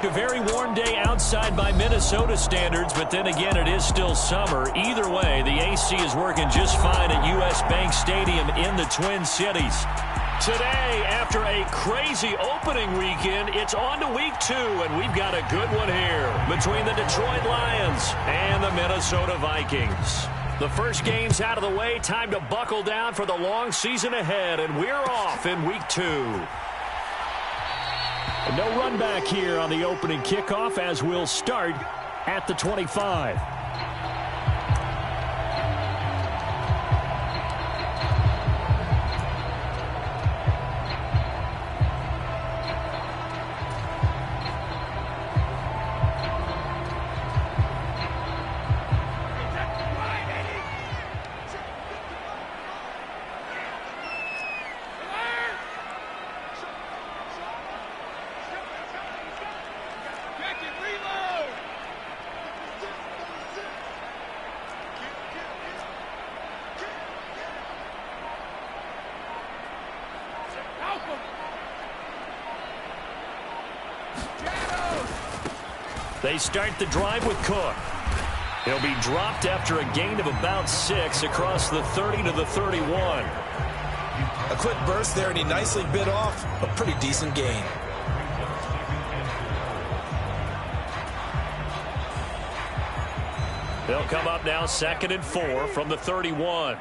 A very warm day outside by Minnesota standards, but then again, it is still summer. Either way, the AC is working just fine at U.S. Bank Stadium in the Twin Cities. Today, after a crazy opening weekend, it's on to week 2, and we've got a good one here between the Detroit Lions and the Minnesota Vikings. The first game's out of the way. Time to buckle down for the long season ahead, and we're off in week 2. No run back here on the opening kickoff as we'll start at the 25. They start the drive with Cook. He'll be dropped after a gain of about 6 across the 30 to the 31. A quick burst there, and he nicely bit off a pretty decent gain. They'll come up now 2nd and 4 from the 31.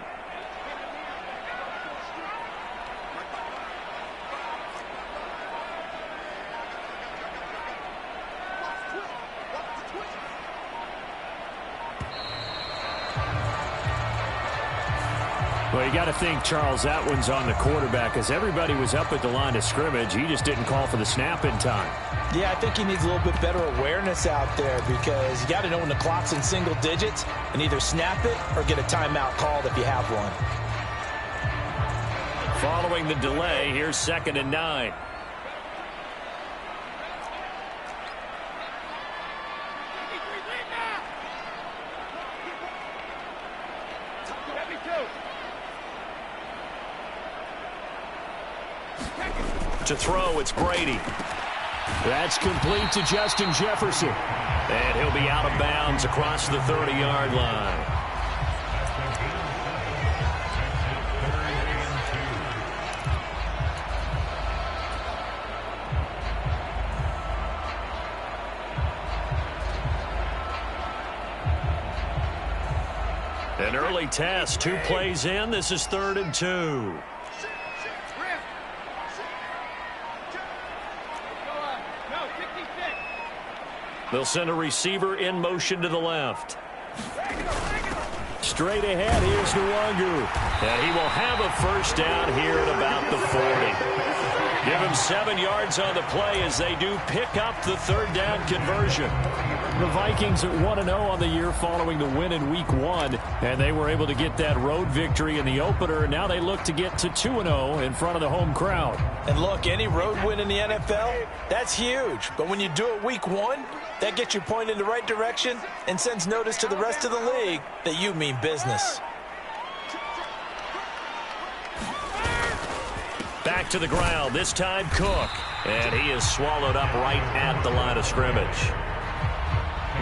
Well, you got to think, Charles, that one's on the quarterback as everybody was up at the line of scrimmage. He just didn't call for the snap in time. Yeah, I think he needs a little bit better awareness out there because you got to know when the clock's in single digits and either snap it or get a timeout called if you have one. Following the delay, here's 2nd and 9. To throw, it's Brady. That's complete to Justin Jefferson. And he'll be out of bounds across the 30-yard line. An early test, 2 plays in. This is 3rd and 2. They'll send a receiver in motion to the left. Straight ahead, here's Nwangu. And he will have a first down here at about the 40. Give him 7 yards on the play as they do pick up the 3rd down conversion. The Vikings are 1-0 on the year following the win in Week 1, and they were able to get that road victory in the opener. Now they look to get to 2-0 in front of the home crowd. And look, any road win in the NFL, that's huge. But when you do it Week 1, that gets you pointed in the right direction and sends notice to the rest of the league that you mean business. Back to the ground, this time Cook. And he is swallowed up right at the line of scrimmage.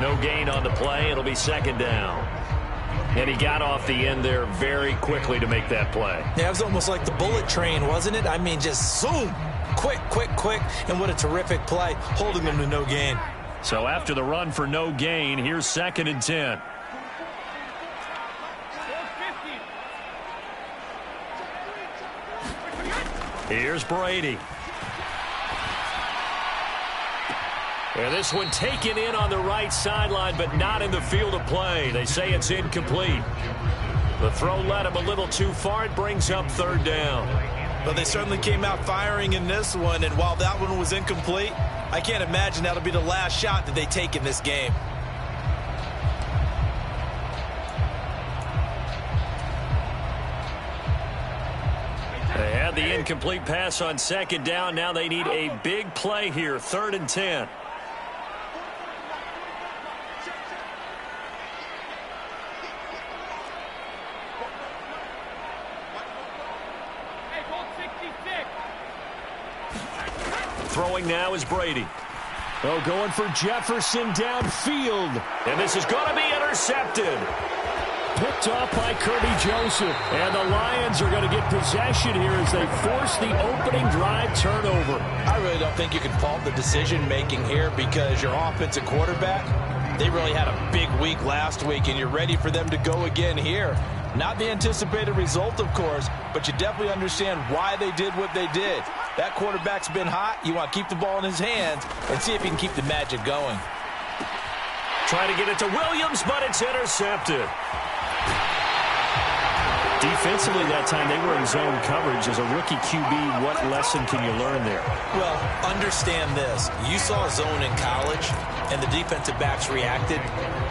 No gain on the play. It'll be 2nd down. And he got off the end there very quickly to make that play. Yeah, it was almost like the bullet train, wasn't it? I mean, just zoom. Quick, quick, quick. And what a terrific play, holding them to no gain. So after the run for no gain, here's 2nd and 10. Here's Brady. And this one taken in on the right sideline, but not in the field of play. They say it's incomplete. The throw led him a little too far. It brings up 3rd down. But they certainly came out firing in this one, and while that one was incomplete, I can't imagine that'll be the last shot that they take in this game. They had the incomplete pass on 2nd down. Now they need a big play here, 3rd and 10. Throwing now is Brady. Oh, going for Jefferson downfield. And this is going to be intercepted. Picked off by Kirby Joseph. And the Lions are going to get possession here as they force the opening drive turnover. I really don't think you can fault the decision-making here because your offensive quarterback, they really had a big week last week, and you're ready for them to go again here. Not the anticipated result, of course, but you definitely understand why they did what they did. That quarterback's been hot. You want to keep the ball in his hands and see if he can keep the magic going. Trying to get it to Williams, but it's intercepted. Defensively that time, they were in zone coverage. As a rookie QB, what lesson can you learn there? Well, understand this. You saw zone in college, and the defensive backs reacted,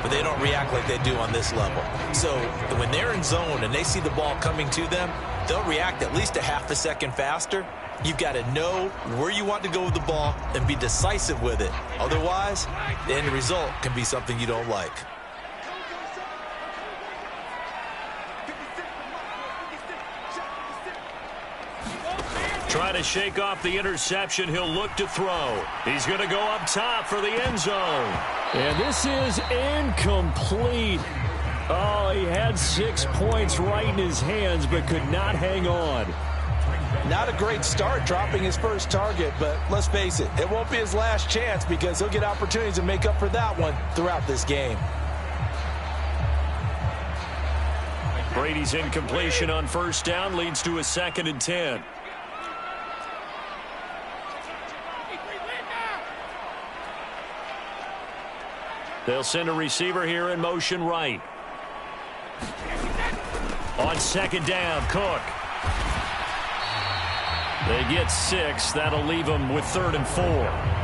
but they don't react like they do on this level. So when they're in zone and they see the ball coming to them, they'll react at least a half a second faster. You've got to know where you want to go with the ball and be decisive with it. Otherwise, the end result can be something you don't like. Trying to shake off the interception. He'll look to throw. He's going to go up top for the end zone. And this is incomplete. Oh, he had 6 points right in his hands, but could not hang on. Not a great start dropping his first target, but let's face it, it won't be his last chance because he'll get opportunities to make up for that one throughout this game. Brady's incompletion on first down leads to a 2nd and 10. They'll send a receiver here in motion right. On 2nd down, Cook. They get 6. That'll leave them with 3rd and 4.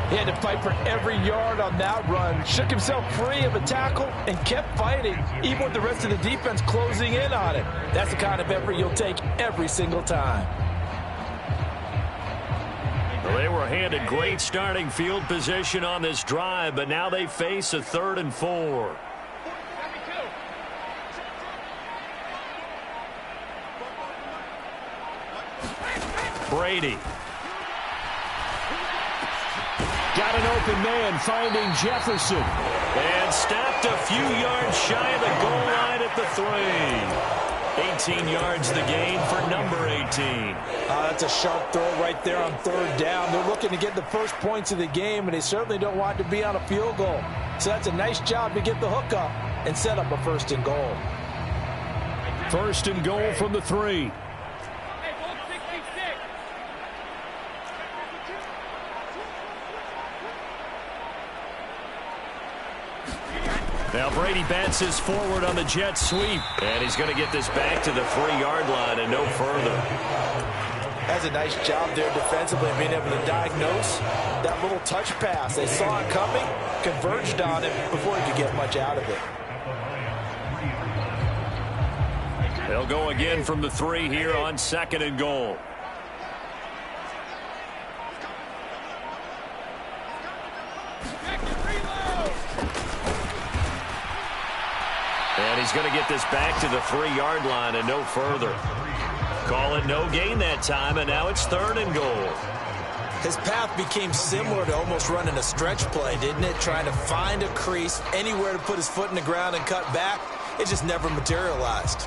He had to fight for every yard on that run. Shook himself free of a tackle and kept fighting, even with the rest of the defense closing in on him. That's the kind of effort you'll take every single time. Well, they were handed great starting field position on this drive, but now they face a 3rd and 4. Brady. Got an open man, finding Jefferson. And stopped a few yards shy of the goal line at the 3. 18 yards the gain for number 18. That's a sharp throw right there on 3rd down. They're looking to get the first points of the game, and they certainly don't want to be on a field goal. So that's a nice job to get the hook up and set up a 1st and goal. 1st and goal from the 3. Now Brady bounces forward on the jet sweep. And he's going to get this back to the 3-yard line and no further. That's a nice job there defensively, being able to diagnose that little touch pass. They saw it coming, converged on it before he could get much out of it. They'll go again from the 3 here on 2nd and goal. And he's going to get this back to the 3-yard line and no further. Call it no gain that time, and now it's 3rd and goal. His path became similar to almost running a stretch play, didn't it? Trying to find a crease, anywhere to put his foot in the ground and cut back. It just never materialized.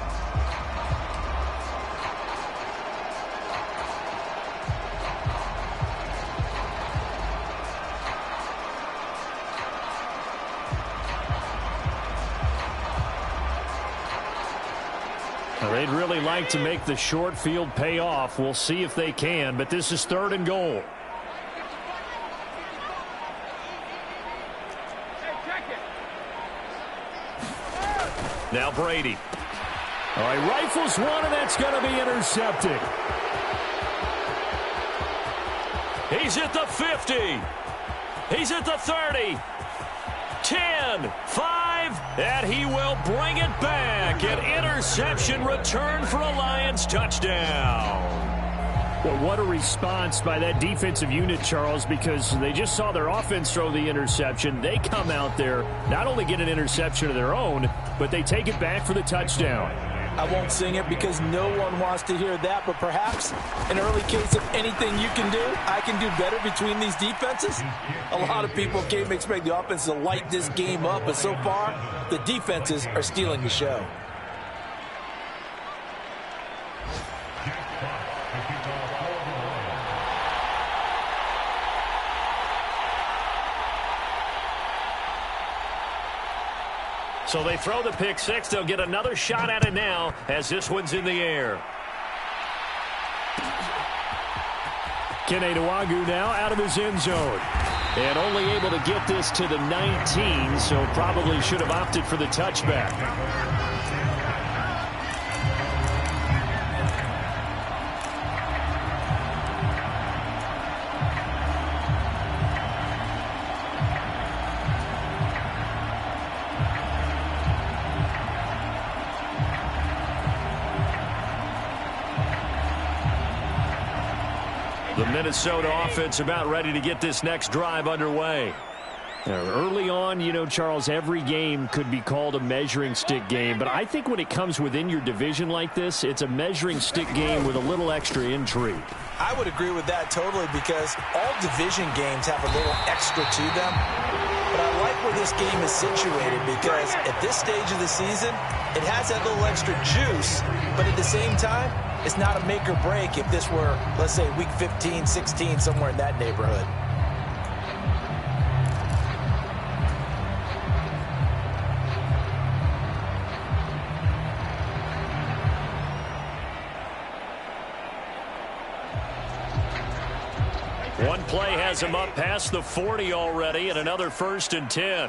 They'd really like to make the short field pay off. We'll see if they can, but this is 3rd and goal. Now Brady. All right, rifles one, and that's going to be intercepted. He's at the 50. He's at the 30. 10, 5, and he will bring it back. An interception return for a Lions touchdown. Well, what a response by that defensive unit, Charles, because they just saw their offense throw the interception. They come out there, not only get an interception of their own, but they take it back for the touchdown. I won't sing it because no one wants to hear that, but perhaps an early case of anything you can do, I can do better between these defenses. A lot of people came to expect the offense to light this game up, but so far, the defenses are stealing the show. So they throw the pick six. They'll get another shot at it now as this one's in the air. Kene Nwangwu now out of his end zone. And only able to get this to the 19, so probably should have opted for the touchback. The Minnesota offense about ready to get this next drive underway. Early on, you know, Charles, every game could be called a measuring stick game, but I think when it comes within your division like this, it's a measuring stick game with a little extra intrigue. I would agree with that totally because all division games have a little extra to them. But I like where this game is situated because at this stage of the season, it has that little extra juice, but at the same time, it's not a make or break if this were, let's say, week 15, 16, somewhere in that neighborhood. One play has him up past the 40 already, and another 1st and 10.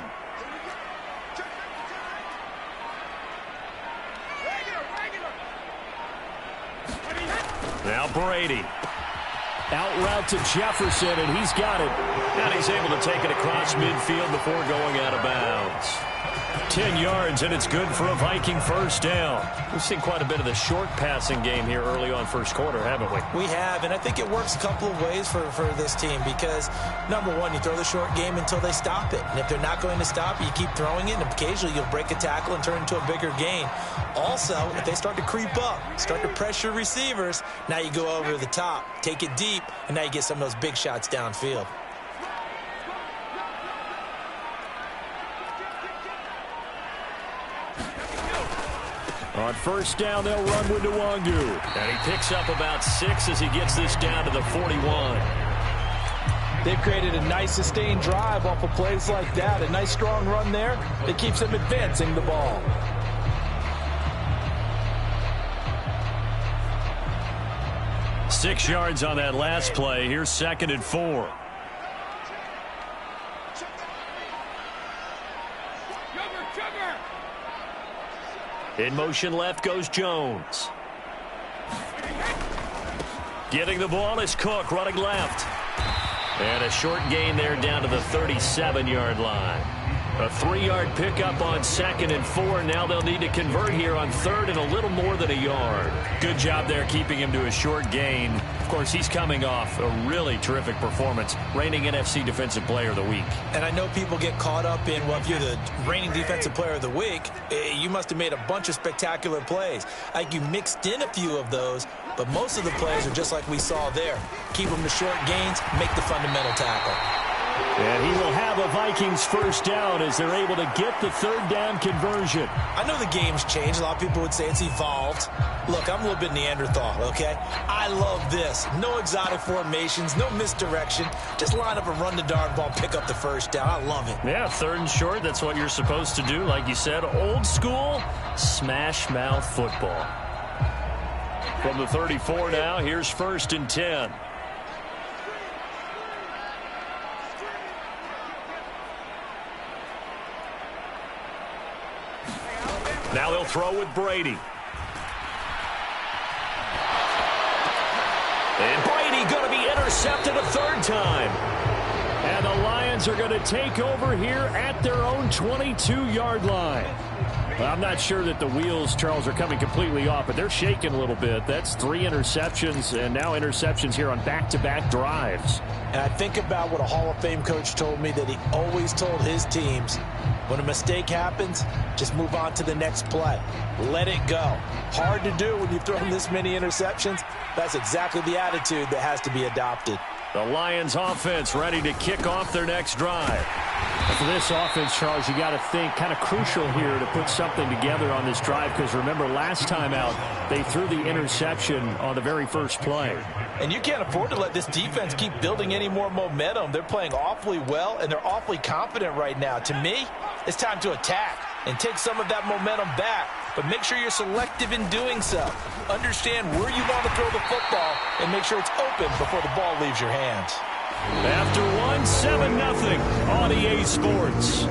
Now Brady. Out route to Jefferson, and he's got it. And he's able to take it across midfield before going out of bounds. 10 yards, and it's good for a Viking first down. We've seen quite a bit of the short passing game here early on first quarter, haven't we? We have, and I think it works a couple of ways for this team because, number one, you throw the short game until they stop it. And if they're not going to stop it, you keep throwing it, and occasionally you'll break a tackle and turn into a bigger gain. Also, if they start to creep up, start to pressure receivers, now you go over the top, take it deep, and now you get some of those big shots downfield. On first down, they'll run with Nwangwu. And he picks up about 6 as he gets this down to the 41. They've created a nice sustained drive off of plays like that. A nice strong run there that keeps them advancing the ball. Six yards on that last play. Here's 2nd and 4. In motion left goes Jones. Getting the ball is Cook running left. And a short gain there down to the 37-yard line. A 3-yard pickup on 2nd and 4. Now they'll need to convert here on 3rd and a little more than a yard. Good job there keeping him to a short gain. Of course, he's coming off a really terrific performance, reigning NFC Defensive Player of the Week. And I know people get caught up in, well, if you're the reigning Defensive Player of the Week, you must have made a bunch of spectacular plays. Like you mixed in a few of those, but most of the plays are just like we saw there. Keep them to short gains, make the fundamental tackle. And he will have a Vikings first down as they're able to get the 3rd down conversion. I know the game's changed. A lot of people would say it's evolved. Look, I'm a little bit Neanderthal, okay? I love this. No exotic formations, no misdirection. Just line up and run the darn ball, pick up the first down. I love it. Yeah, 3rd and short, that's what you're supposed to do. Like you said, old school, smash mouth football. From the 34 now, here's 1st and 10. Now they'll throw with Brady. And Brady going to be intercepted a 3rd time. And the Lions are going to take over here at their own 22-yard line. Well, I'm not sure that the wheels, Charles, are coming completely off, but they're shaking a little bit. That's 3 interceptions, and now interceptions here on back-to-back drives. And I think about what a Hall of Fame coach told me, that he always told his teams, when a mistake happens, just move on to the next play. Let it go. Hard to do when you've thrown this many interceptions. That's exactly the attitude that has to be adopted. The Lions offense ready to kick off their next drive. For this offense, Charles, you got to think kind of crucial here to put something together on this drive, because remember last time out they threw the interception on the very first play. And you can't afford to let this defense keep building any more momentum. They're playing awfully well, and they're awfully confident right now. To me, it's time to attack and take some of that momentum back, but make sure you're selective in doing so. Understand where you want to throw the football and make sure it's open before the ball leaves your hands. After 7-0 on EA Sports.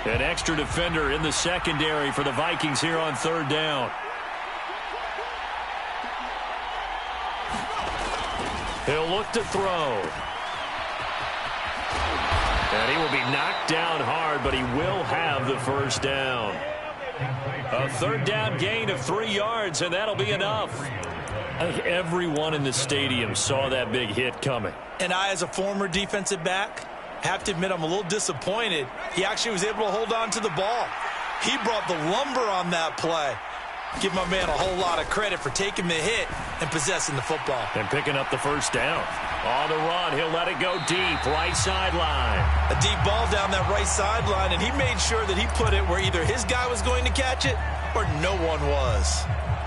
An extra defender in the secondary for the Vikings here on 3rd down. He'll look to throw. And he will be knocked down hard, but he will have the first down. A 3rd down gain of 3 yards, and that'll be enough. I think everyone in the stadium saw that big hit coming. And I, as a former defensive back, have to admit I'm a little disappointed. He actually was able to hold on to the ball. He brought the lumber on that play. Give my man a whole lot of credit for taking the hit and possessing the football. And picking up the first down. On the run, he'll let it go deep, right sideline. A deep ball down that right sideline, and he made sure that he put it where either his guy was going to catch it or no one was.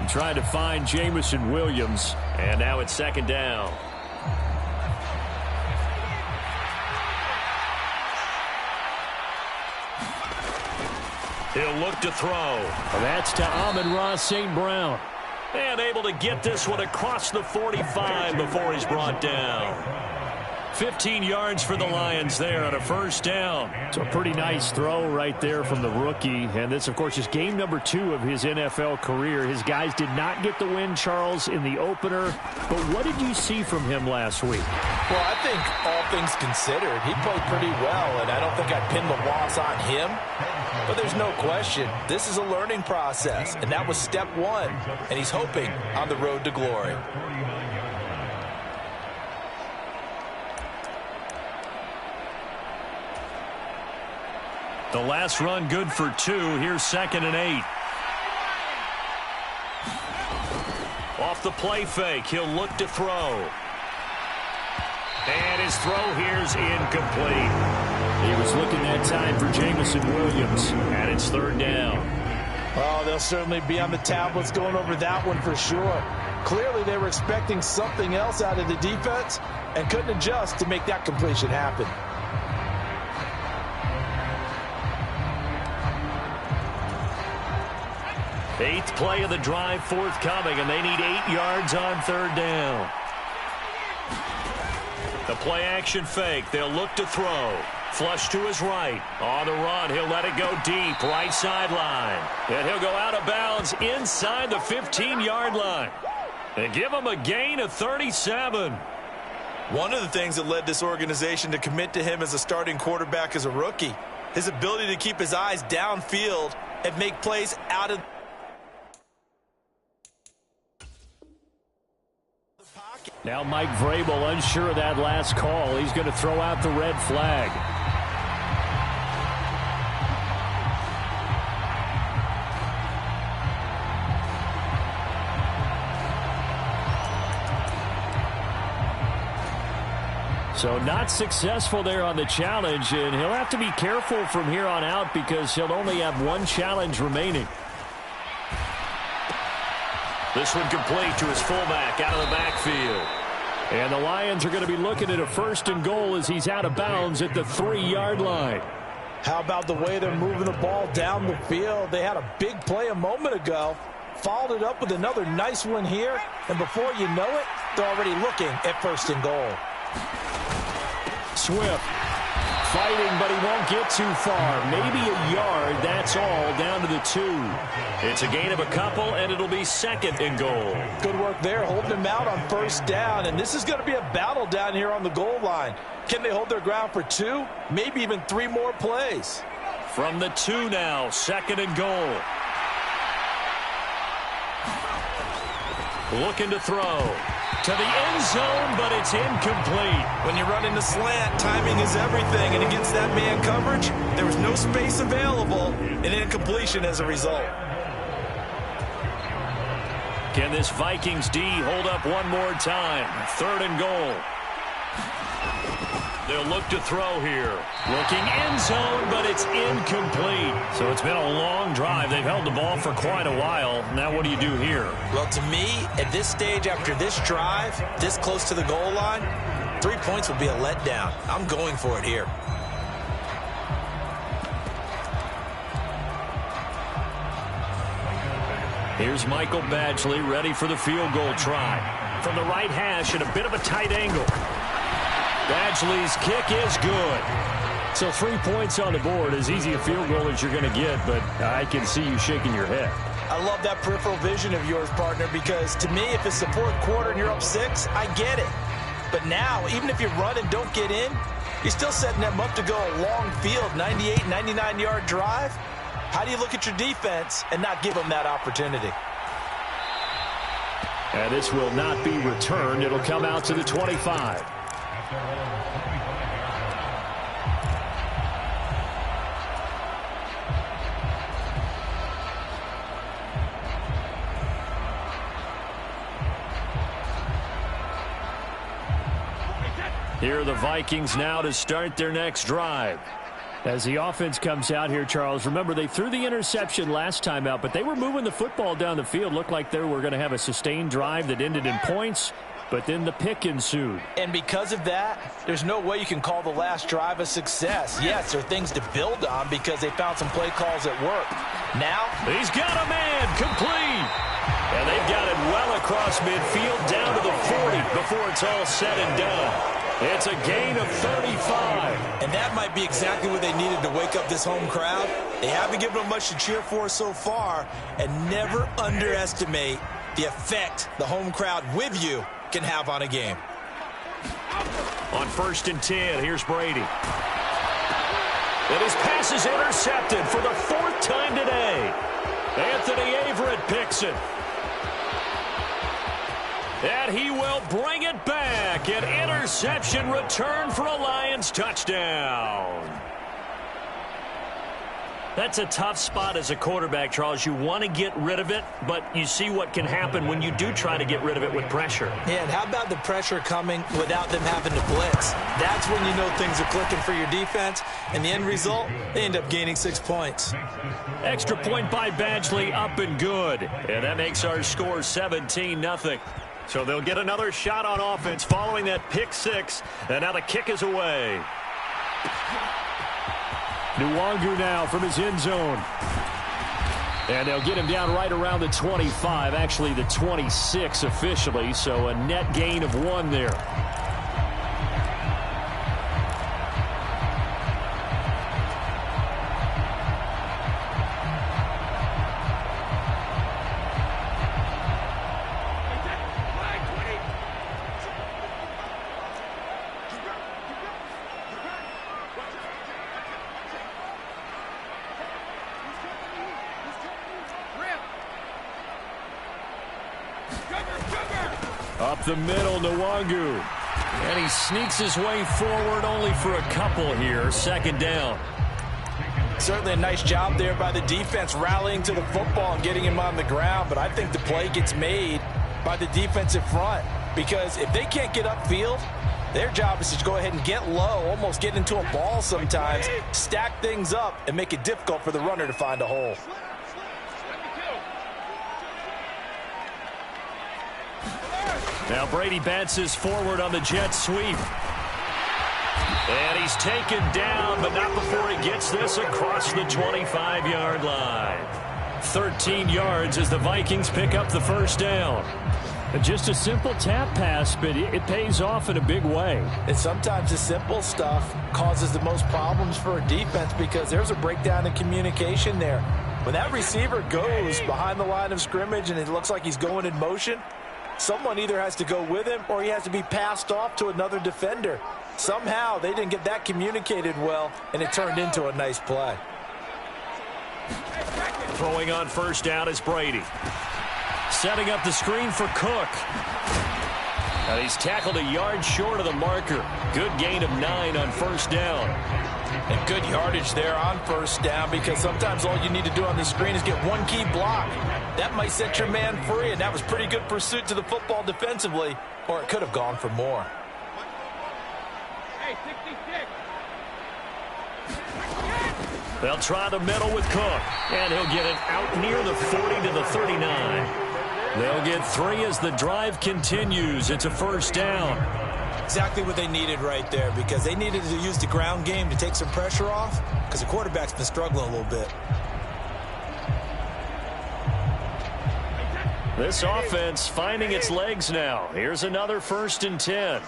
Trying to find Jamison Williams, and now it's 2nd down. He'll look to throw. That's to Amon-Ra St. Brown. And able to get this one across the 45 before he's brought down. 15 yards for the Lions there on a first down. It's a pretty nice throw right there from the rookie. And this, of course, is game number 2 of his NFL career. His guys did not get the win, Charles, in the opener. But what did you see from him last week? Well, I think all things considered, he played pretty well, and I don't think I'd pin the loss on him. But there's no question, this is a learning process, and that was step 1, and he's hoping on the road to glory. The last run good for 2. Here's 2nd and 8. Off the play fake, he'll look to throw. And his throw here's incomplete. He was looking that time for Jamison Williams, and it's 3rd down. Oh, they'll certainly be on the tablets going over that one for sure. Clearly they were expecting something else out of the defense and couldn't adjust to make that completion happen. Eighth play of the drive forthcoming, and they need 8 yards on 3rd down. The play action fake. They'll look to throw. Flush to his right. On the run, he'll let it go deep. Right sideline. And he'll go out of bounds inside the 15-yard line. And give him a gain of 37. One of the things that led this organization to commit to him as a starting quarterback as a rookie, his ability to keep his eyes downfield and make plays out of Now Mike Vrabel unsure of that last call. He's going to throw out the red flag. So not successful there on the challenge, and he'll have to be careful from here on out because he'll only have 1 challenge remaining. This one complete to his fullback out of the backfield. And the Lions are going to be looking at a 1st and goal as he's out of bounds at the 3-yard line. How about the way they're moving the ball down the field? They had a big play a moment ago, followed it up with another nice one here, and before you know it, they're already looking at 1st and goal. Swift fighting, but he won't get too far. Maybe a yard, that's all, down to the 2. It's a gain of a couple, and it'll be 2nd and goal. Good work there, holding him out on 1st down, and this is going to be a battle down here on the goal line. Can they hold their ground for 2, maybe even 3 more plays? From the 2 now, 2nd and goal. Looking to throw. To the end zone, but it's incomplete. When you run into slant, timing is everything, and against that man coverage, there was no space available, and incompletion as a result. Can this Vikings D hold up one more time? 3rd and goal. They'll look to throw here. Looking end zone, but it's incomplete. So it's been a long drive. They've held the ball for quite a while. Now what do you do here? Well, to me, at this stage, after this drive, this close to the goal line, 3 points would be a letdown. I'm going for it here. Here's Michael Badgley ready for the field goal try. From the right hash at a bit of a tight angle. Badgley's kick is good. So 3 points on the board, as easy a field goal as you're going to get, but I can see you shaking your head. I love that peripheral vision of yours, partner, because to me, if it's the 4th quarter and you're up 6, I get it. But now, even if you run and don't get in, you're still setting them up to go a long field, 98, 99-yard drive. How do you look at your defense and not give them that opportunity? And this will not be returned. It'll come out to the 25. Here are the Vikings now to start their next drive. As the offense comes out here, Charles, remember they threw the interception last time out, but they were moving the football down the field. Looked like they were going to have a sustained drive that ended in points, but then the pick ensued. And because of that, there's no way you can call the last drive a success. Yes, there are things to build on because they found some play calls at work. Now, he's got a man complete. And they've got it well across midfield down to the 40 before it's all said and done. It's a gain of 35. And that might be exactly what they needed to wake up this home crowd. They haven't given them much to cheer for so far, and never underestimate the effect the home crowd with you can have on a game. On 1st and 10, here's Brady. And his pass is intercepted for the 4th time today. Anthony Averett picks it. And he will bring it back. An interception return for a Lions touchdown. That's a tough spot as a quarterback, Charles. You want to get rid of it, but you see what can happen when you do try to get rid of it with pressure. Yeah, and how about the pressure coming without them having to blitz? That's when you know things are clicking for your defense, and the end result, they end up gaining 6 points. Extra point by Badgley, up and good. And that makes our score 17-0. So they'll get another shot on offense following that pick 6, and now the kick is away. Nwangu now from his end zone. And they'll get him down right around the 25, actually the 26 officially, so a net gain of 1 there. Up the middle, Nwangu. And he sneaks his way forward only for a couple here. 2nd down. Certainly a nice job there by the defense rallying to the football and getting him on the ground. But I think the play gets made by the defensive front. Because if they can't get upfield, their job is to go ahead and get low, almost get into a ball sometimes, stack things up, and make it difficult for the runner to find a hole. Now Brady bounces forward on the jet sweep. And he's taken down, but not before he gets this across the 25-yard line. 13 yards as the Vikings pick up the 1st down. Just a simple tap pass, but it pays off in a big way. And sometimes the simple stuff causes the most problems for a defense because there's a breakdown in communication there. When that receiver goes behind the line of scrimmage and it looks like he's going in motion, someone either has to go with him or he has to be passed off to another defender. Somehow they didn't get that communicated well, and it turned into a nice play. Throwing on first down is Brady. Setting up the screen for Cook. And he's tackled a yard short of the marker. Good gain of 9 on first down. And good yardage there on first down because sometimes all you need to do on the screen is get one key block. That might set your man free, and that was pretty good pursuit to the football defensively, or it could have gone for more. They'll try the middle with Cook, and he'll get it out near the 40 to the 39. They'll get 3 as the drive continues. It's a first down. Exactly what they needed right there because they needed to use the ground game to take some pressure off because the quarterback's been struggling a little bit. This offense finding its legs now. Here's another 1st and 10.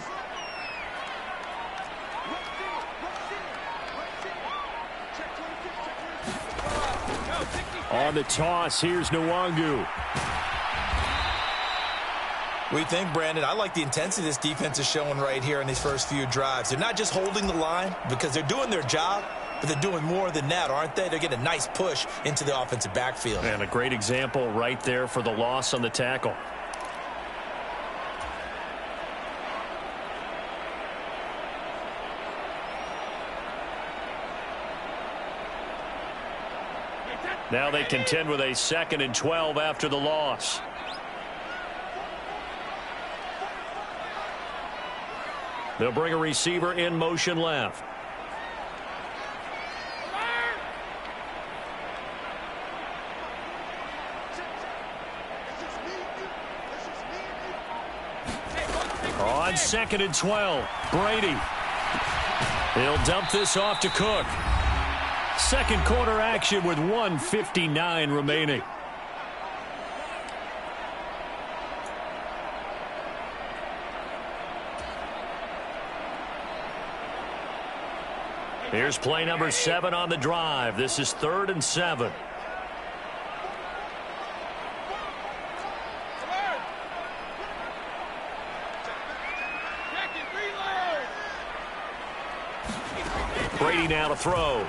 On the toss, here's Nwangu. What do you think, Brandon? I like the intensity this defense is showing right here in these first few drives. They're not just holding the line because they're doing their job, but they're doing more than that, aren't they? They're getting a nice push into the offensive backfield. And a great example right there for the loss on the tackle. Now they contend with a 2nd and 12 after the loss. They'll bring a receiver in motion left. On 2nd and 12, Brady. He'll dump this off to Cook. Second quarter action with 1:59 remaining. Here's play number 7 on the drive. This is 3rd and 7. Brady now to throw.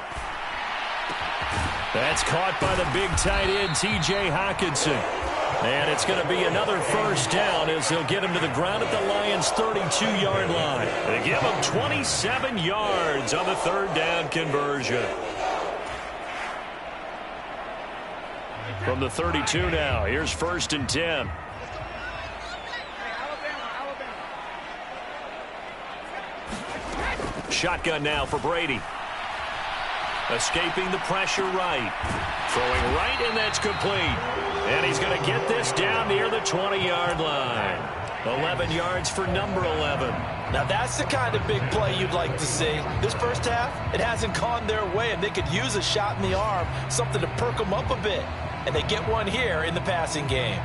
That's caught by the big tight end, T.J. Hockenson. And it's going to be another first down as they'll get him to the ground at the Lions' 32-yard line. They give him 27 yards on the 3rd down conversion. From the 32 now, here's 1st and 10. Shotgun now for Brady. Escaping the pressure right. Throwing right, and that's complete. And he's going to get this down near the 20-yard line. 11 yards for number 11. Now that's the kind of big play you'd like to see. This first half, it hasn't gone their way, and they could use a shot in the arm, something to perk them up a bit. And they get one here in the passing game.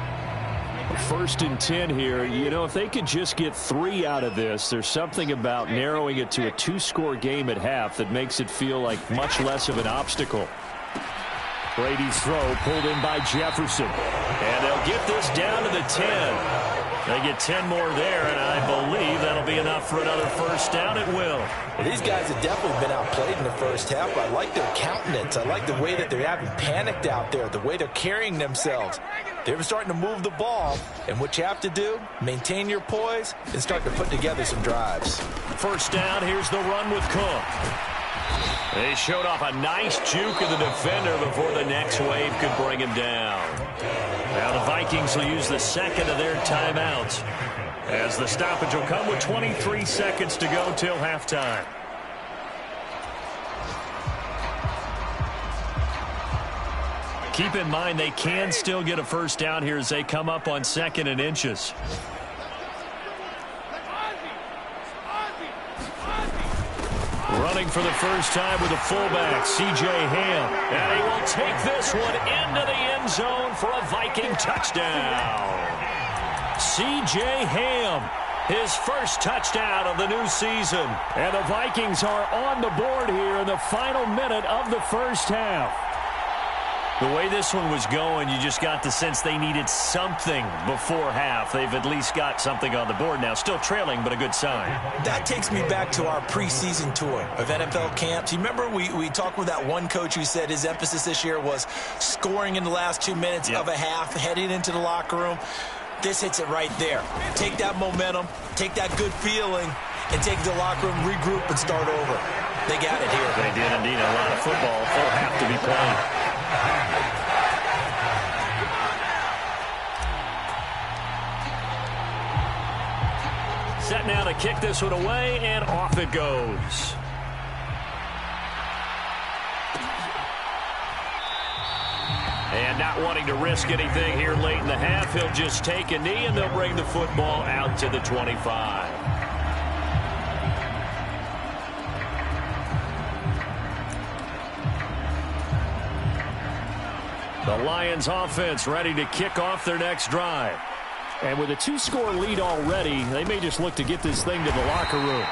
1st and 10 here. You know, if they could just get 3 out of this, there's something about narrowing it to a 2-score game at half that makes it feel like much less of an obstacle. Brady's throw pulled in by Jefferson. And they'll get this down to the 10. They get 10 more there, and I believe that'll be enough for another first down. It will. Well, these guys have definitely been outplayed in the first half. I like their countenance. I like the way that they haven't panicked out there, the way they're carrying themselves. They're starting to move the ball, and what you have to do, maintain your poise and start to put together some drives. First down, here's the run with Cook. They showed off a nice juke of the defender before the next wave could bring him down. Now the Vikings will use the 2nd of their timeouts as the stoppage will come with 23 seconds to go till halftime. Keep in mind they can still get a first down here as they come up on 2nd and inches. Running for the first time with a fullback, C.J. Ham. And he will take this one into the end zone for a Viking touchdown. C.J. Ham, his first touchdown of the new season. And the Vikings are on the board here in the final minute of the first half. The way this one was going, you just got the sense they needed something before half. They've at least got something on the board now. Still trailing, but a good sign. That takes me back to our preseason tour of NFL camps. You remember we talked with that one coach who said his emphasis this year was scoring in the last 2 minutes of a half, heading into the locker room. This hits it right there. Take that momentum, take that good feeling, and take it to the locker room, regroup, and start over. They got it here. They did indeed. A lot of football, full half to be played. Set now to kick this one away, and off it goes. And not wanting to risk anything here late in the half, he'll just take a knee, and they'll bring the football out to the 25. The Lions offense ready to kick off their next drive. And with a 2-score lead already, they may just look to get this thing to the locker room.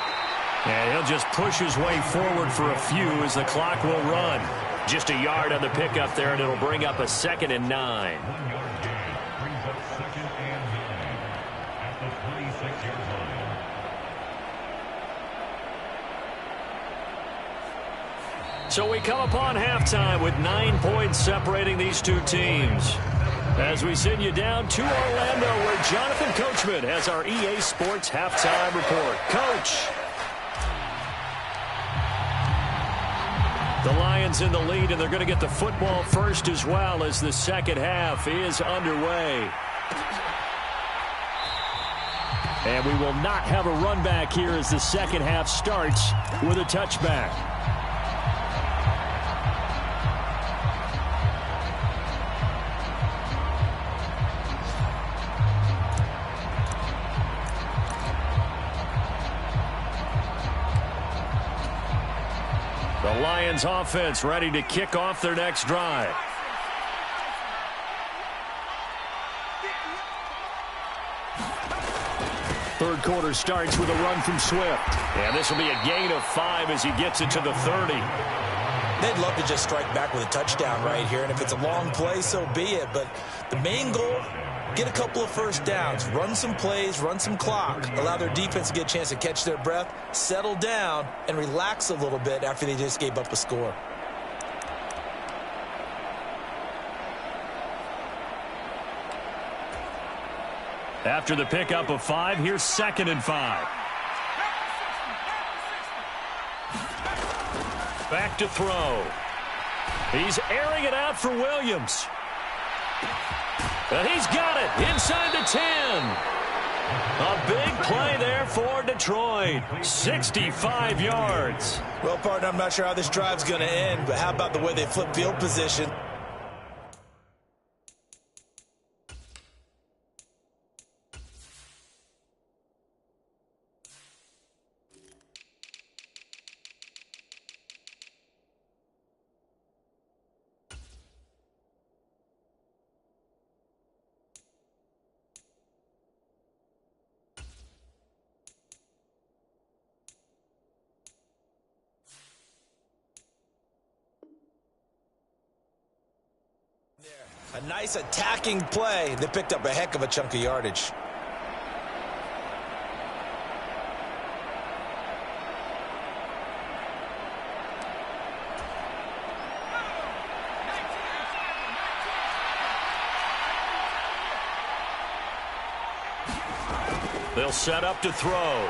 And he'll just push his way forward for a few as the clock will run. Just a yard on the pickup there, and it'll bring up a 2nd and 9. So we come upon halftime with 9 points separating these two teams. As we send you down to Orlando, where Jonathan Coachman has our EA Sports halftime report. Coach. The Lions in the lead, and they're going to get the football first as well as the second half is underway. And we will not have a run back here as the second half starts with a touchback. The Lions offense ready to kick off their next drive. Third quarter starts with a run from Swift. And this will be a gain of 5 as he gets it to the 30. They'd love to just strike back with a touchdown right here. And if it's a long play, so be it. But the main goal, get a couple of first downs, run some plays, run some clock, allow their defense to get a chance to catch their breath, settle down, and relax a little bit after they just gave up a score. After the pickup of 5, here's 2nd and 5. Back to throw. He's airing it out for Williams. And he's got it inside the 10. A big play there for Detroit. 65 yards. Well, partner, I'm not sure how this drive's going to end, but how about the way they flip field position? A nice attacking play that picked up a heck of a chunk of yardage. They'll set up to throw.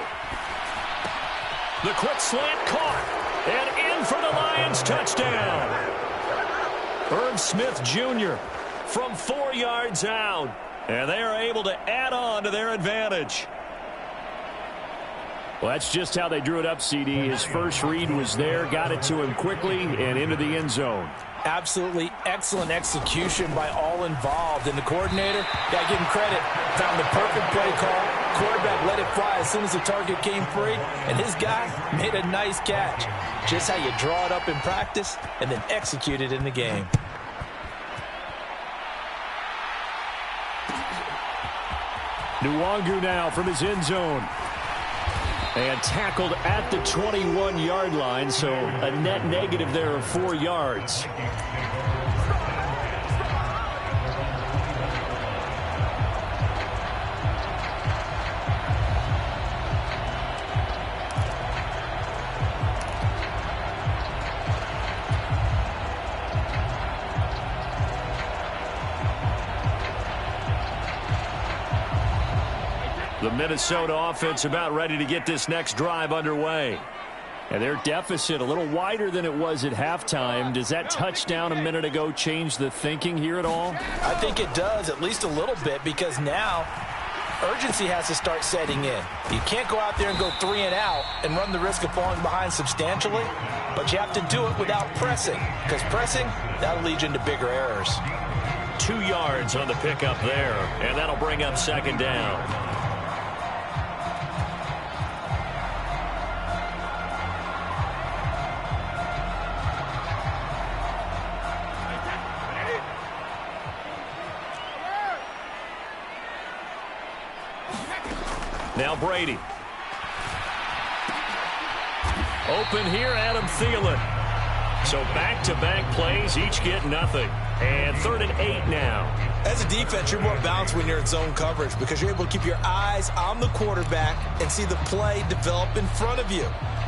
The quick slant caught. And in for the Lions touchdown. Irv Smith Jr. from 4 yards out. And they are able to add on to their advantage. Well, that's just how they drew it up, CD. His first read was there, got it to him quickly, and into the end zone. Absolutely excellent execution by all involved. And the coordinator, got to give him credit, found the perfect play call. Quarterback let it fly as soon as the target came free, and his guy made a nice catch. Just how you draw it up in practice and then execute it in the game. Nwangu now from his end zone. And tackled at the 21-yard line, so a net negative there of 4 yards. The Minnesota offense about ready to get this next drive underway. And their deficit a little wider than it was at halftime. Does that touchdown a minute ago change the thinking here at all? I think it does, at least a little bit, because now urgency has to start setting in. You can't go out there and go 3 and out and run the risk of falling behind substantially, but you have to do it without pressing, because pressing, that'll lead you into bigger errors. 2 yards on the pickup there, and that'll bring up second down. Now Brady. Open here, Adam Thielen. So back-to-back plays, each get nothing. And 3rd and 8 now. As a defense, you're more balanced when you're in zone coverage because you're able to keep your eyes on the quarterback and see the play develop in front of you.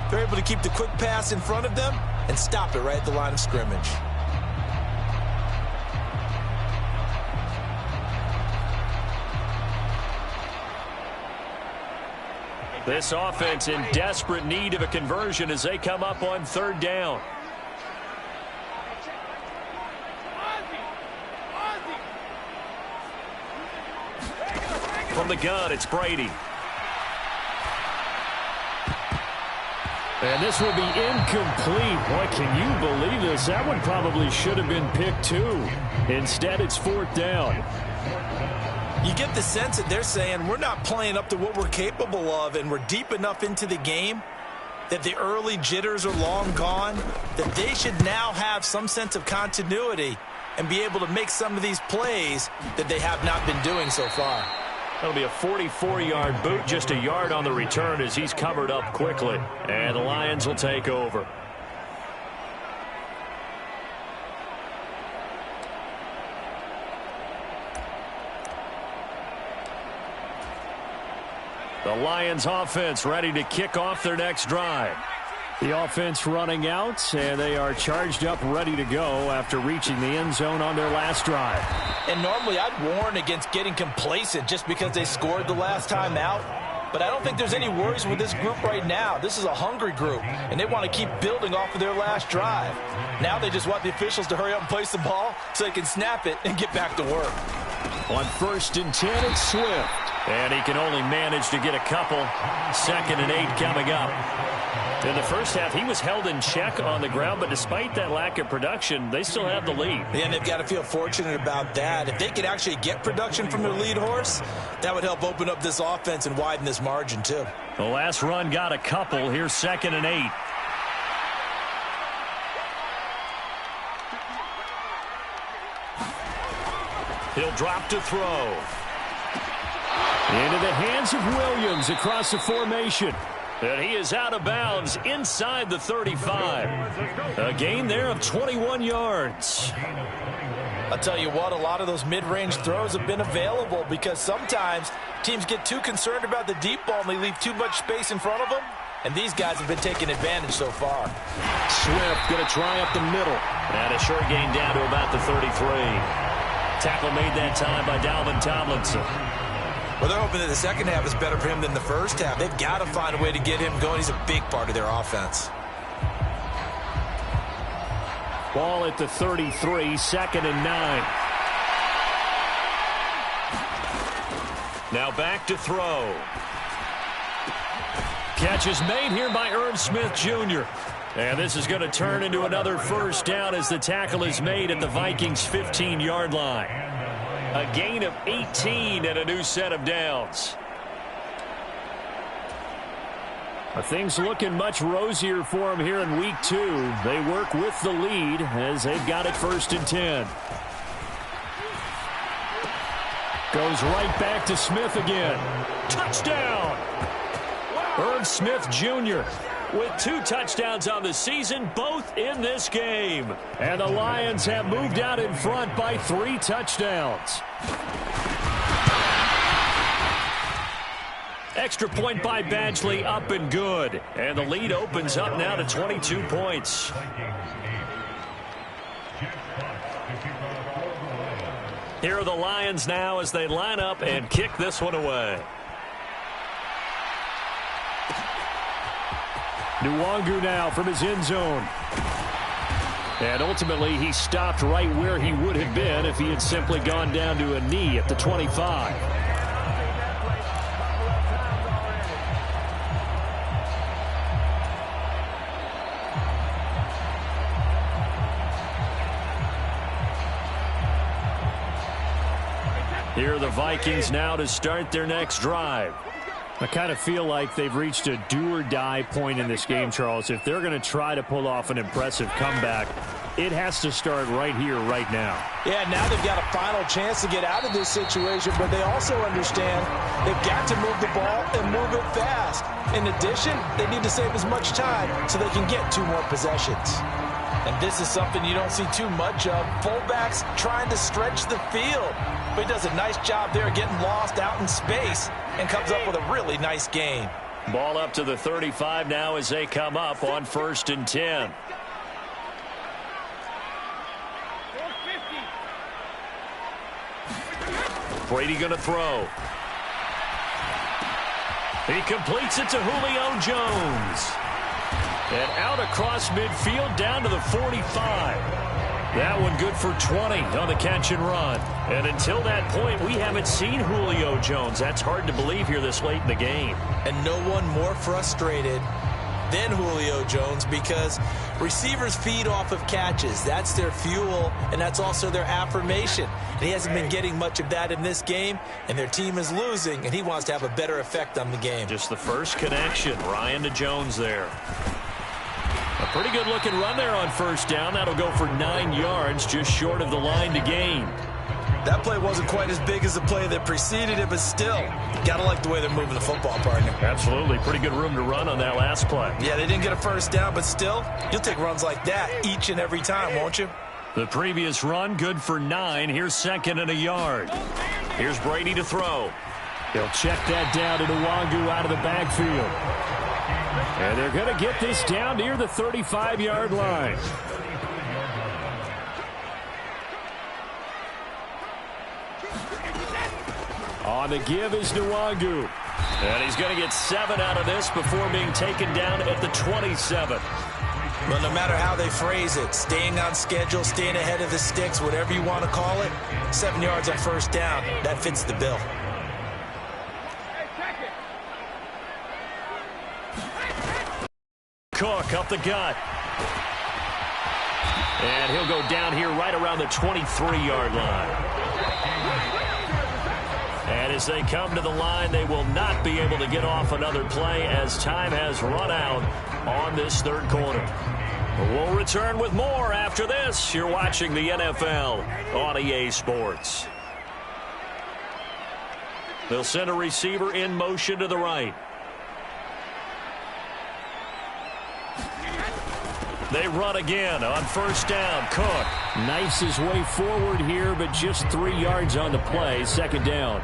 They're able to keep the quick pass in front of them and stop it right at the line of scrimmage. This offense in desperate need of a conversion as they come up on 3rd down. From the gun, it's Brady. And this will be incomplete. Boy, can you believe this? That one probably should have been picked too. Instead, it's 4th down. You get the sense that they're saying we're not playing up to what we're capable of, and we're deep enough into the game that the early jitters are long gone, that they should now have some sense of continuity and be able to make some of these plays that they have not been doing so far. That'll be a 44-yard boot, just a yard on the return as he's covered up quickly. And the Lions will take over. The Lions offense ready to kick off their next drive. The offense running out, and they are charged up, ready to go after reaching the end zone on their last drive. And normally I'd warn against getting complacent just because they scored the last time out. But I don't think there's any worries with this group right now. This is a hungry group, and they want to keep building off of their last drive. Now they just want the officials to hurry up and place the ball so they can snap it and get back to work. On 1st and 10, it's Swift. And he can only manage to get a couple. 2nd and 8 coming up. In the first half, he was held in check on the ground, but despite that lack of production, they still have the lead. And they've got to feel fortunate about that. If they could actually get production from their lead horse, that would help open up this offense and widen this margin, too. The last run got a couple. Here's 2nd and 8. He'll drop to throw. Into the hands of Williams across the formation. And he is out of bounds inside the 35. A gain there of 21 yards. I'll tell you what, a lot of those mid-range throws have been available because sometimes teams get too concerned about the deep ball and they leave too much space in front of them. And these guys have been taking advantage so far. Swift going to try up the middle. And a short gain down to about the 33. Tackle made that time by Dalvin Tomlinson. Well, they're hoping that the second half is better for him than the first half. They've got to find a way to get him going. He's a big part of their offense. Ball at the 33, 2nd and 9. Now back to throw. Catch is made here by Irv Smith Jr. And this is going to turn into another first down as the tackle is made at the Vikings' 15-yard line. A gain of 18 and a new set of downs. Things looking much rosier for them here in week 2. They work with the lead as they've got it 1st and 10. Goes right back to Smith again. Touchdown! Irv Smith Jr. with 2 touchdowns on the season, both in this game. And the Lions have moved out in front by 3 touchdowns. Extra point by Badgley, up and good. And the lead opens up now to 22 points. Here are the Lions now as they line up and kick this one away. Nwangu now from his end zone. And ultimately, he stopped right where he would have been if he had simply gone down to a knee at the 25. Here are the Vikings now to start their next drive. I kind of feel like they've reached a do-or-die point in this game, Charles. If they're going to try to pull off an impressive comeback, it has to start right here, right now. Yeah, now they've got a final chance to get out of this situation, but they also understand they've got to move the ball and move it fast. In addition, they need to save as much time so they can get 2 more possessions. And this is something you don't see too much of. Fullbacks trying to stretch the field. But he does a nice job there getting lost out in space and comes up with a really nice gain. Ball up to the 35 now as they come up on 1st and 10. Brady going to throw. He completes it to Julio Jones. And out across midfield down to the 45. That one good for 20 on the catch and run. And until that point, we haven't seen Julio Jones. That's hard to believe here this late in the game. And no one more frustrated than Julio Jones because receivers feed off of catches. That's their fuel, and that's also their affirmation. And he hasn't been getting much of that in this game, and their team is losing, and he wants to have a better effect on the game. Just the first connection, Ryan to Jones there. A pretty good looking run there on 1st down. That'll go for 9 yards, just short of the line to gain. That play wasn't quite as big as the play that preceded it, but still, gotta like the way they're moving the football, partner. Absolutely. Pretty good room to run on that last play. Yeah, they didn't get a 1st down, but still, you'll take runs like that each and every time, won't you? The previous run, good for 9. Here's 2nd and a yard. Here's Brady to throw. He'll check that down to Nwangu out of the backfield. And they're going to get this down near the 35-yard line. On the give is Nwangu. And he's going to get 7 out of this before being taken down at the 27. Well, no matter how they phrase it, staying on schedule, staying ahead of the sticks, whatever you want to call it, 7 yards on 1st down, that fits the bill. Cook up the gut. And he'll go down here right around the 23-yard line. And as they come to the line, they will not be able to get off another play as time has run out on this 3rd quarter. We'll return with more after this. You're watching the NFL on EA Sports. They'll send a receiver in motion to the right. They run again on 1st down. Cook knifes his way forward here, but just 3 yards on the play. 2nd down.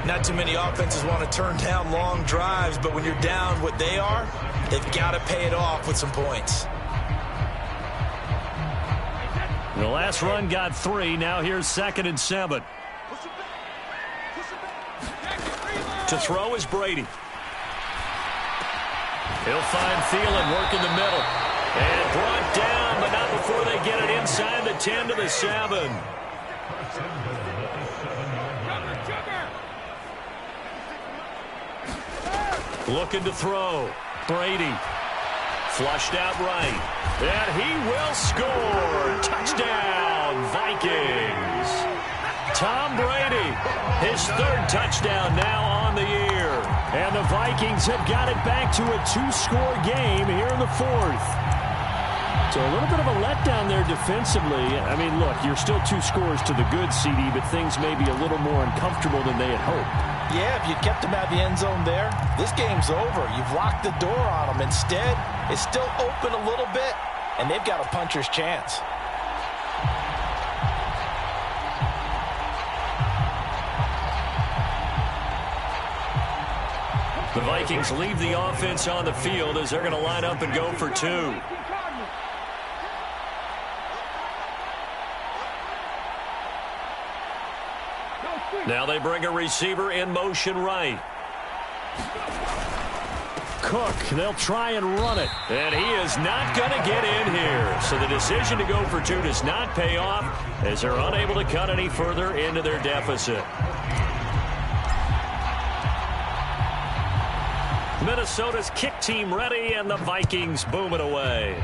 Not too many offenses want to turn down long drives, but when you're down what they are, they've got to pay it off with some points. The last run got 3. Now here's 2nd and 7. To throw is Brady. He'll find Thielen working the middle. And brought down, but not before they get it inside the 10 to the 7. Looking to throw. Brady. Flushed out right. And he will score. Touchdown, Vikings. Tom Brady, his 3rd touchdown now on the year. And the Vikings have got it back to a 2-score game here in the 4th. So a little bit of a letdown there defensively. I mean, look, you're still 2 scores to the good, CD, but things may be a little more uncomfortable than they had hoped. Yeah, if you kept them out of the end zone there, this game's over. You've locked the door on them. Instead, it's still open a little bit, and they've got a puncher's chance. The Vikings leave the offense on the field as they're going to line up and go for 2. Now they bring a receiver in motion right. Cook, they'll try and run it. And he is not going to get in here. So the decision to go for 2 does not pay off as they're unable to cut any further into their deficit. Minnesota's kick team ready, and the Vikings boom it away.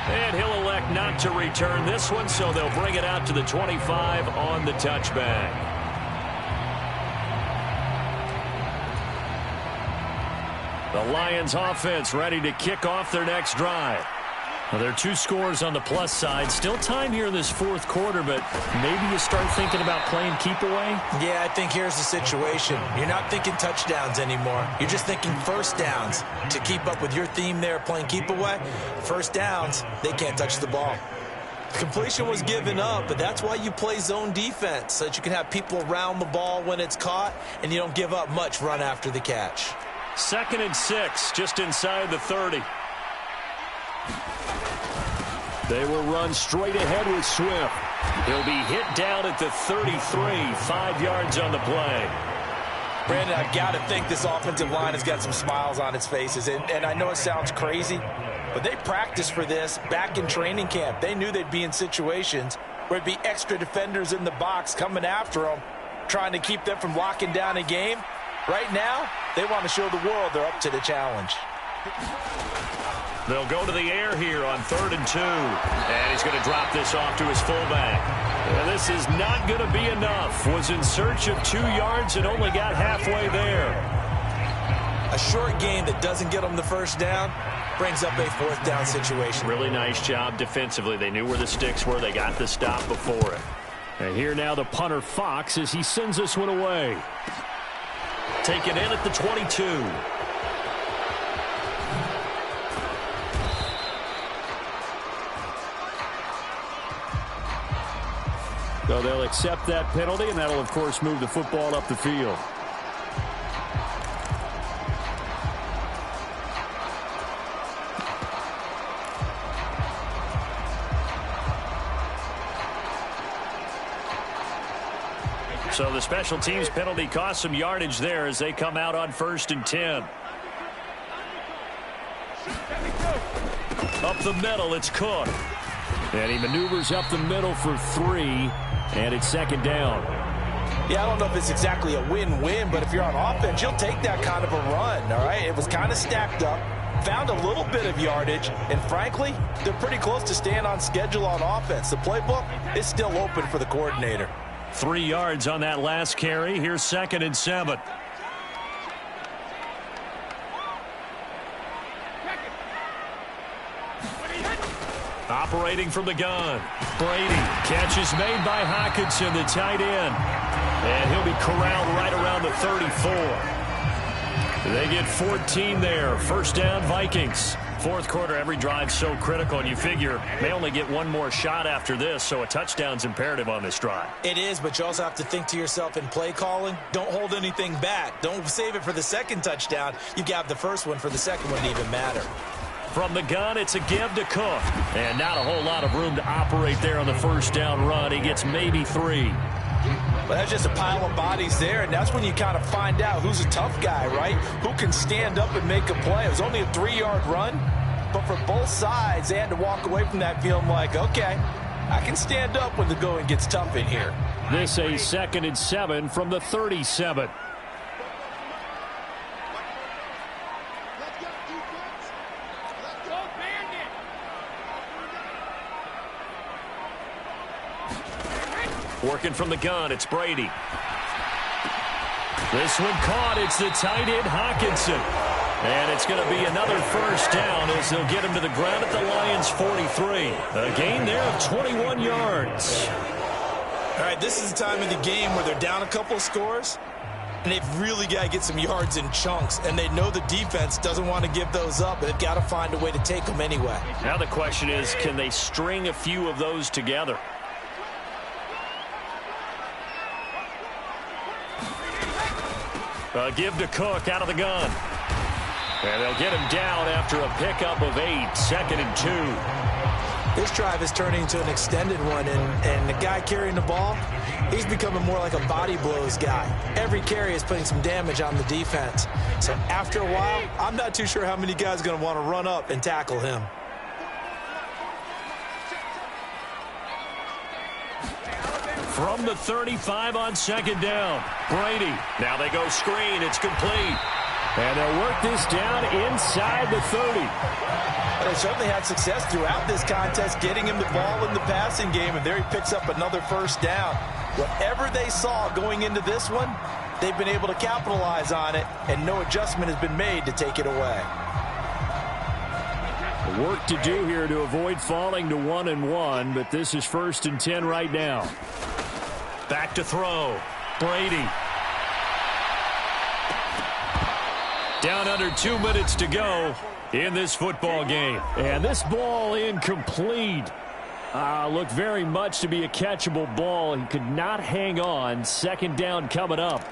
And he'll elect not to return this one, so they'll bring it out to the 25 on the touchback. The Lions offense ready to kick off their next drive. Well, there are 2 scores on the plus side. Still time here in this 4th quarter, but maybe you start thinking about playing keep away? Yeah, I think here's the situation. You're not thinking touchdowns anymore. You're just thinking first downs. To keep up with your theme there, playing keep away, first downs, they can't touch the ball. Completion was given up, but that's why you play zone defense, so that you can have people around the ball when it's caught, and you don't give up much run after the catch. 2nd and 6, just inside the 30. They will run straight ahead with Swift. He'll be hit down at the 33, 5 yards on the play. Brandon, I've got to think this offensive line has got some smiles on its faces. And I know it sounds crazy, but they practiced for this back in training camp. They knew they'd be in situations where it'd be extra defenders in the box coming after them, trying to keep them from locking down a game. Right now, they want to show the world they're up to the challenge. They'll go to the air here on 3rd and 2. And he's going to drop this off to his fullback. And this is not going to be enough. Was in search of 2 yards and only got halfway there. A short game that doesn't get them the first down brings up a 4th down situation. Really nice job defensively. They knew where the sticks were. They got the stop before it. And here now the punter Fox as he sends this one away. Taken in at the 22. So they'll accept that penalty, and that'll, of course, move the football up the field. So the special teams penalty cost some yardage there as they come out on 1st and 10. Up the middle, it's Cook. And he maneuvers up the middle for 3, and it's 2nd down. Yeah, I don't know if it's exactly a win-win, but if you're on offense, you'll take that kind of a run, all right? It was kind of stacked up, found a little bit of yardage, and frankly, they're pretty close to staying on schedule on offense. The playbook is still open for the coordinator. 3 yards on that last carry. Here's 2nd and 7. Operating from the gun. Brady. Catch is made by Hockenson, the tight end. And he'll be corralled right around the 34. They get 14 there. 1st down, Vikings. 4th quarter, every drive so critical, and you figure they only get one more shot after this, so a touchdown's imperative on this drive. It is, but you also have to think to yourself in play calling, don't hold anything back. Don't save it for the 2nd touchdown. You got the 1st one for the 2nd one to even matter. From the gun, it's a give to Cook. And not a whole lot of room to operate there on the 1st down run. He gets maybe 3. Well, that's just a pile of bodies there, and that's when you kind of find out who's a tough guy, right? Who can stand up and make a play. It was only a 3-yard run, but for both sides, they had to walk away from that feeling like, okay, I can stand up when the going gets tough in here. This a 2nd and 7 from the 37. Working from the gun, it's Brady. This one caught. It's the tight end, Hockenson. And it's going to be another first down as they'll get him to the ground at the Lions' 43. A gain there of 21 yards. All right, this is the time of the game where they're down a couple of scores, and they've really got to get some yards in chunks, and they know the defense doesn't want to give those up, but they've got to find a way to take them anyway. Now the question is, can they string a few of those together? Give to Cook out of the gun. And they'll get him down after a pickup of 8, 2nd and 2. This drive is turning into an extended one, and the guy carrying the ball, he's becoming more like a body blows guy. Every carry is putting some damage on the defense. So after a while, I'm not too sure how many guys are going to want to run up and tackle him. From the 35 on 2nd down, Brady. Now they go screen. It's complete. And they'll work this down inside the 30. They certainly had success throughout this contest, getting him the ball in the passing game, and there he picks up another first down. Whatever they saw going into this one, they've been able to capitalize on it, and no adjustment has been made to take it away. Work to do here to avoid falling to 1-1, but this is 1st and 10 right now. Back to throw. Brady. Down under 2 minutes to go in this football game. And this ball incomplete. Looked very much to be a catchable ball. He could not hang on. 2nd down coming up.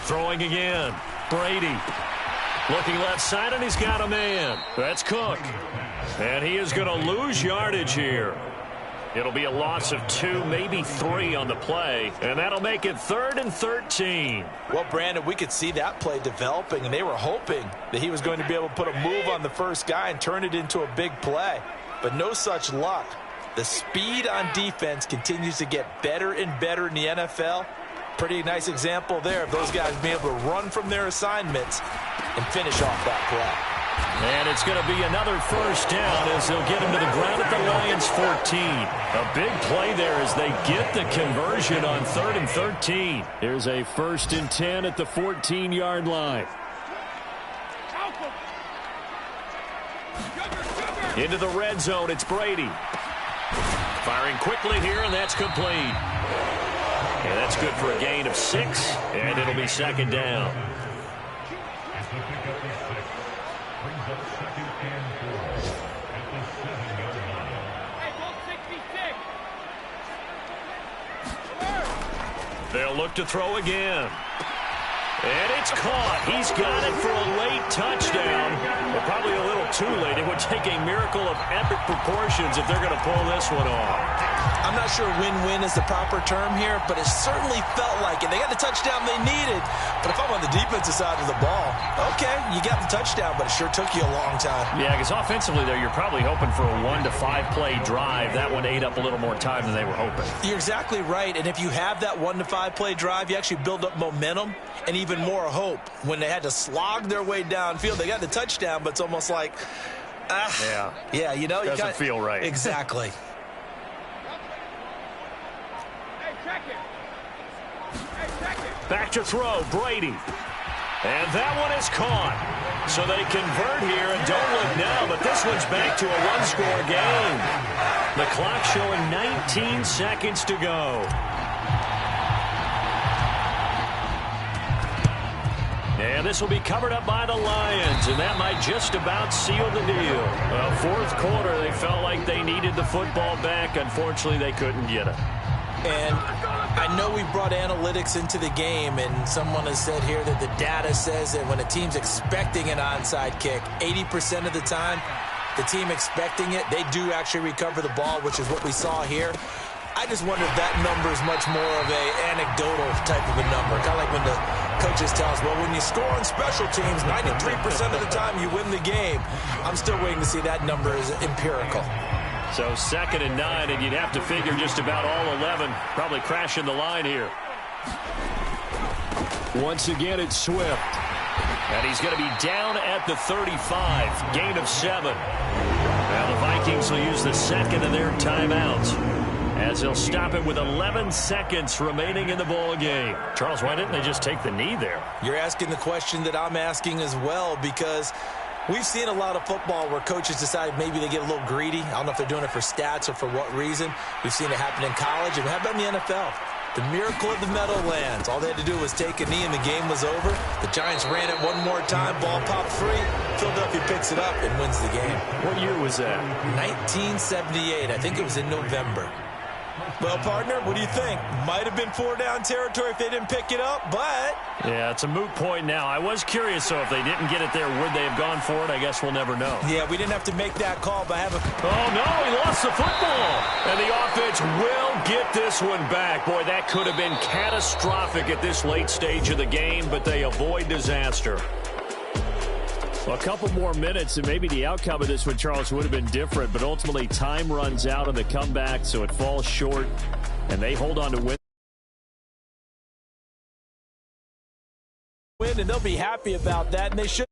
Throwing again. Brady. Looking left side, and he's got a man. That's Cook. And he is going to lose yardage here. It'll be a loss of 2, maybe 3 on the play, and that'll make it 3rd and 13. Well, Brandon, we could see that play developing, and they were hoping that he was going to be able to put a move on the first guy and turn it into a big play. But no such luck. The speed on defense continues to get better and better in the NFL. Pretty nice example there of those guys being able to run from their assignments and finish off that play. And it's going to be another first down as they'll get him to the ground at the Lions' 14. A big play there as they get the conversion on 3rd and 13. Here's a 1st and 10 at the 14-yard line. Into the red zone, it's Brady. Firing quickly here, and that's complete. And that's good for a gain of 6, and it'll be 2nd down. They'll look to throw again. And it's caught. He's got it for a late touchdown. But probably a little too late. It would take a miracle of epic proportions if they're going to pull this one off. I'm not sure win-win is the proper term here, but it certainly felt like it. They got the touchdown they needed. But if I'm on the defensive side of the ball, okay, you got the touchdown, but it sure took you a long time. Yeah, because offensively, though, you're probably hoping for a 1 to 5 play drive. That one ate up a little more time than they were hoping. You're exactly right. And if you have that 1 to 5 play drive, you actually build up momentum and even more hope. When they had to slog their way downfield, they got the touchdown, but it's almost like, yeah, you know, doesn't feel right. Exactly. Back to throw, Brady. And that one is caught. So they convert here, and don't look now, but this one's back to a one-score game. The clock showing 19 seconds to go. And this will be covered up by the Lions, and that might just about seal the deal. Fourth quarter, they felt like they needed the football back. Unfortunately, they couldn't get it. And I know we brought analytics into the game, and someone has said here that the data says that when a team's expecting an onside kick, 80% of the time, the team expecting it, they do actually recover the ball, which is what we saw here. I just wonder if that number is much more of a anecdotal type of a number. Kind of like when the coaches tell us, well, when you score on special teams, 93% of the time you win the game. I'm still waiting to see that number is empirical. So 2nd and 9, and you'd have to figure just about all 11 probably crashing the line here. Once again, it's Swift. And he's going to be down at the 35. Gain of 7. Now the Vikings will use the second of their timeouts, as they'll stop it with 11 seconds remaining in the ball game. Charles, why didn't they just take the knee there? You're asking the question that I'm asking as well, because we've seen a lot of football where coaches decide maybe they get a little greedy. I don't know if they're doing it for stats or for what reason. We've seen it happen in college, and how about in the NFL? The miracle of the Meadowlands. All they had to do was take a knee and the game was over. The Giants ran it one more time. Ball popped free. Philadelphia picks it up and wins the game. What year was that? 1978. I think it was in November. Well, partner, what do you think? Might have been 4-down territory if they didn't pick it up, but... Yeah, it's a moot point now. I was curious, though, if they didn't get it there, would they have gone for it? I guess we'll never know. Yeah, we didn't have to make that call, but Oh, no, he lost the football. And the offense will get this one back. Boy, that could have been catastrophic at this late stage of the game, but they avoid disaster. Well, a couple more minutes, and maybe the outcome of this one, Charles, would have been different. But ultimately, time runs out on the comeback, so it falls short, and they hold on to win. And they'll be happy about that, and they should.